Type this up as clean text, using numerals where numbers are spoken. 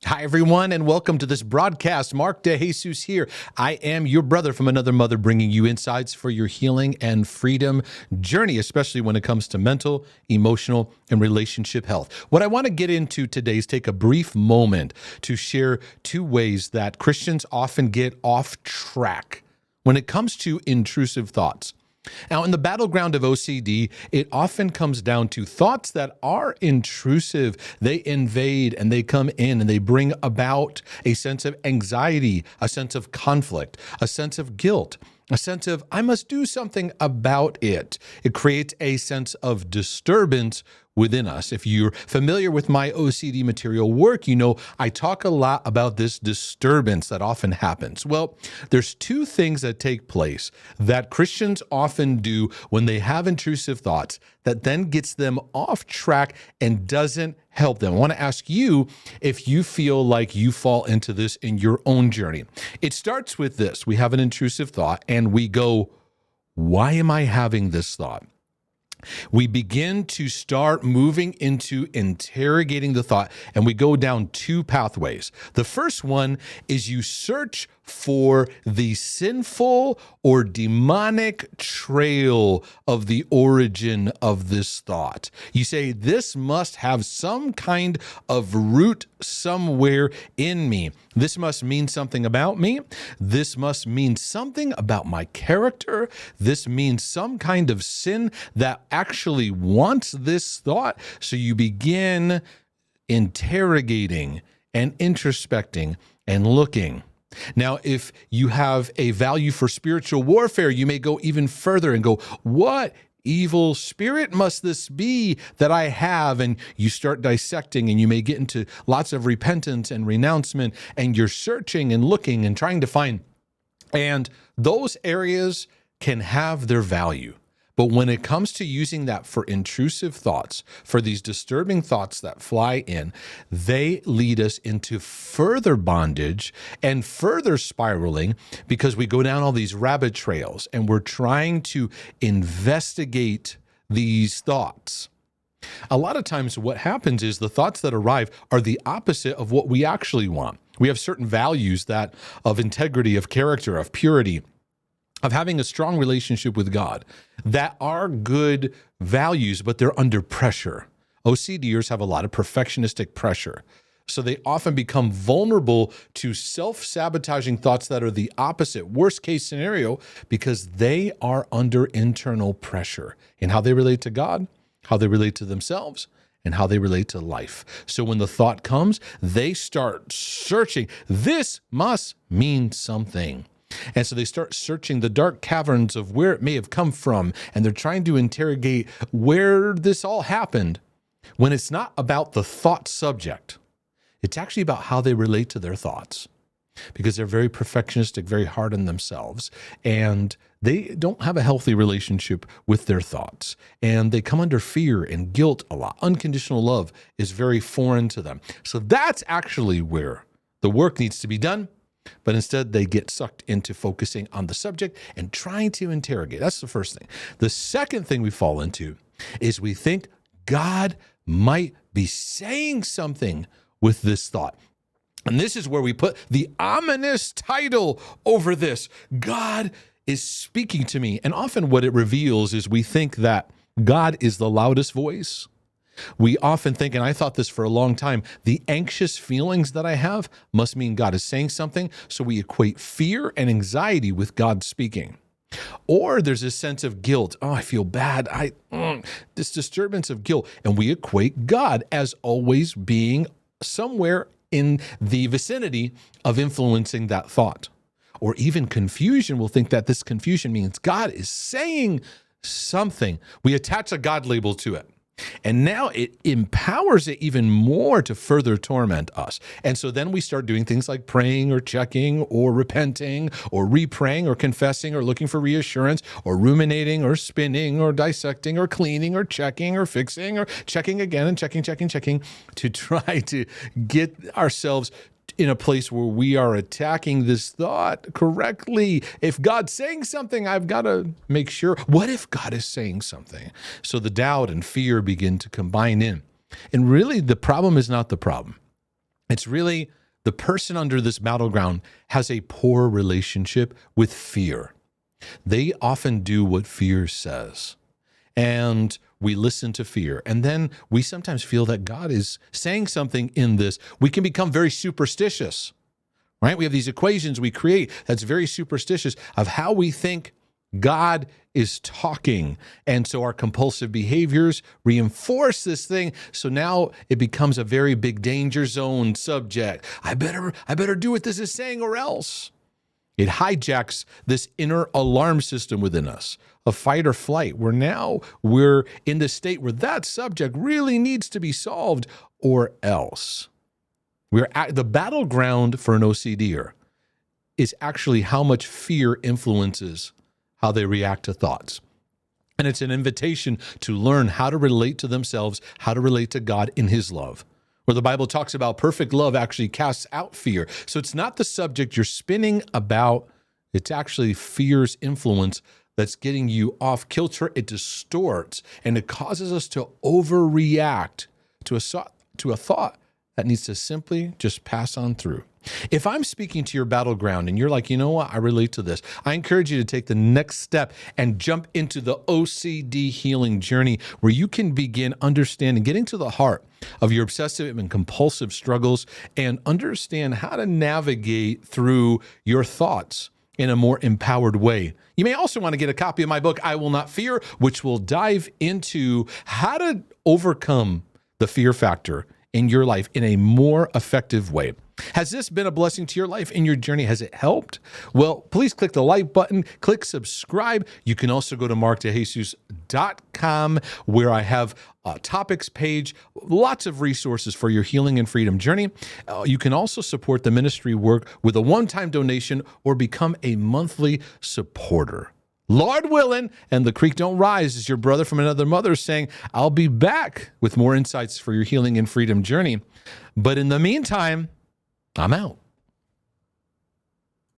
Hi, everyone, and welcome to this broadcast. Mark DeJesus here. I am your brother from another mother, bringing you insights for your healing and freedom journey, especially when it comes to mental, emotional, and relationship health. What I want to get into today is take a brief moment to share two ways that Christians often get off track when it comes to intrusive thoughts. Now, in the battleground of OCD, it often comes down to thoughts that are intrusive. They invade and they come in and they bring about a sense of anxiety, a sense of conflict, a sense of guilt, a sense of, I must do something about it. It creates a sense of disturbance within us. If you're familiar with my OCD material work, you know I talk a lot about this disturbance that often happens. Well, there's two things that take place that Christians often do when they have intrusive thoughts that then gets them off track and doesn't help them. I want to ask you if you feel like you fall into this in your own journey. It starts with this. We have an intrusive thought and we go, why am I having this thought? We begin to start moving into interrogating the thought, and we go down two pathways. The first one is you search for the sinful or demonic trail of the origin of this thought. You say, this must have some kind of root somewhere in me. This must mean something about me. This must mean something about my character. This means some kind of sin that actually wants this thought. So you begin interrogating and introspecting and looking. Now, if you have a value for spiritual warfare, you may go even further and go, what evil spirit must this be that I have? And you start dissecting, and you may get into lots of repentance and renouncement, and you're searching and looking and trying to find. And those areas can have their value. But when it comes to using that for intrusive thoughts, for these disturbing thoughts that fly in, they lead us into further bondage and further spiraling because we go down all these rabbit trails and we're trying to investigate these thoughts. A lot of times what happens is the thoughts that arrive are the opposite of what we actually want. We have certain values that of integrity, of character, of purity, of having a strong relationship with God that are good values, but they're under pressure. OCDers have a lot of perfectionistic pressure. So they often become vulnerable to self-sabotaging thoughts that are the opposite, worst case scenario, because they are under internal pressure in how they relate to God, how they relate to themselves, and how they relate to life. So when the thought comes, they start searching. This must mean something. And so they start searching the dark caverns of where it may have come from, and they're trying to interrogate where this all happened, when it's not about the thought subject. It's actually about how they relate to their thoughts, because they're very perfectionistic, very hard on themselves, and they don't have a healthy relationship with their thoughts, and they come under fear and guilt a lot. Unconditional love is very foreign to them. So that's actually where the work needs to be done. But instead, they get sucked into focusing on the subject and trying to interrogate. That's the first thing. The second thing we fall into is we think God might be saying something with this thought. And this is where we put the ominous title over this. God is speaking to me. And often what it reveals is we think that God is the loudest voice. We often think, and I thought this for a long time, the anxious feelings that I have must mean God is saying something. So we equate fear and anxiety with God speaking. Or there's a sense of guilt. Oh, I feel bad. This disturbance of guilt. And we equate God as always being somewhere in the vicinity of influencing that thought. Or even confusion. We'll think that this confusion means God is saying something. We attach a God label to it. And now it empowers it even more to further torment us. And so then we start doing things like praying or checking or repenting or re-praying or confessing or looking for reassurance or ruminating or spinning or dissecting or cleaning or checking or fixing or checking again and checking to try to get ourselves in a place where we are attacking this thought correctly. If God's saying something, I've got to make sure. What if God is saying something? So the doubt and fear begin to combine in. And really, the problem is not the problem. It's really the person under this battleground has a poor relationship with fear. They often do what fear says. And we listen to fear. And then we sometimes feel that God is saying something in this. We can become very superstitious, right? We have these equations we create that's very superstitious of how we think God is talking. And so our compulsive behaviors reinforce this thing. So now it becomes a very big danger zone subject. I better do what this is saying or else. It hijacks this inner alarm system within us of fight or flight, where now we're in the state where that subject really needs to be solved or else. We're at the battleground for an OCDer is actually how much fear influences how they react to thoughts. And it's an invitation to learn how to relate to themselves, how to relate to God in his love. Where the Bible talks about perfect love actually casts out fear. So it's not the subject you're spinning about. It's actually fear's influence that's getting you off kilter. It distorts and it causes us to overreact to a thought that needs to simply just pass on through. If I'm speaking to your battleground and you're like, you know what, I relate to this, I encourage you to take the next step and jump into the OCD healing journey where you can begin understanding, getting to the heart of your obsessive and compulsive struggles and understand how to navigate through your thoughts in a more empowered way. You may also want to get a copy of my book, I Will Not Fear, which will dive into how to overcome the fear factor in your life in a more effective way. Has this been a blessing to your life in your journey? Has it helped? Well, please click the like button, click subscribe. You can also go to markdejesus.com where I have a topics page, lots of resources for your healing and freedom journey. You can also support the ministry work with a one-time donation or become a monthly supporter. Lord willing, and the creek don't rise, is your brother from another mother saying, I'll be back with more insights for your healing and freedom journey. But in the meantime, I'm out.